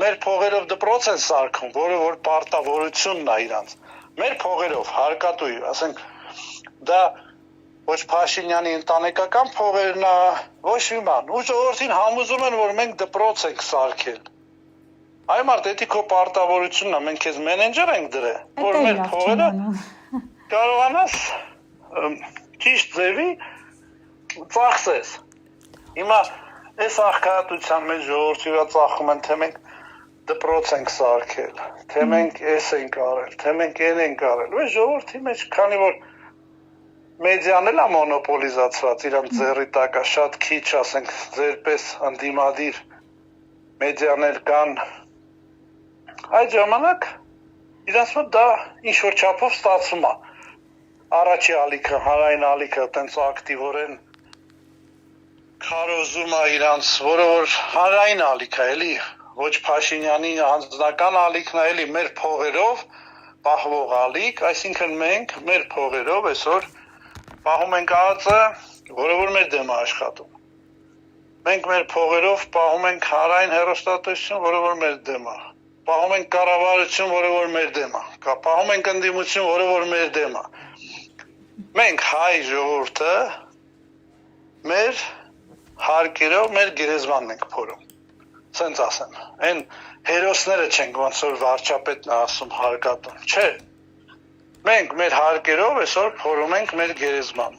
մեր փողերով դպրոց են սարքում, որը որ պարտավորությունն է իրանց։ Մեր փողերով հարկատուի, ասենք դա ոչ Փաշինյանի ընտանեկական փողերն է, ոչ իման։ Ու ժողովրդին համոզում են, որ մենք դպրոց ենք սարքել։ Այ մարդ, դա քո պարտավորությունն է, մենք քեզ մենեջեր ենք դրել, որ մեր փողերը կարողանաս ճիշտ ձևի ծախսես։ Հիմա այս աղքատության մեջ ժողովրդի վրա ծախում են, թե մենք դպրոց ենք սարքել, թե մենք էս ենք արել, թե մենք այն ենք արել։ Ու ժողովրդի մեջ, քանի որ մեդիան էլ է մոնոպոլիզացված, իրանց ձեռի տակ է, շատ քիչ, ասենք, ձերպես ընդդիմադիր մեդիաներ կան, այդ ժամանակ իրանց մոտ դա ինչ-որ չափով ստացվում է։ Առաջի ալիքը, հանրային ալիքը տենց ակտիվորեն քարոզում է իրանց, որը որ հանրային ալիք է, էլի, ոչ Փաշինյանի անձնական ալիքն է, էլի, մեր փողերով պահվող ալիք, այսինքն մենք մեր փողերով այսօր պահում ենք ԱԱԾ, որը որ մեր դեմ է աշխատում։ Մենք մեր փողերով պահում ենք հանրային հեռուստատեսություն, որը որ մեր դեմ է։ Պահում ենք կառավարություն, որը որ մեր դեմ է։ Պահում ենք ընդդիմություն, որը որ մեր դեմ է։ Մենք հայ ժողովուրդը մեր հարկերով մեր գերեզմանն ենք փորում։ Սենց ասեմ։ Այն հերոսները չենք, ոնց որ վարչապետն է ասում հարկատում։ Չէ։ Մենք մեր հարկերով այսօր փորում ենք մեր գերեզման։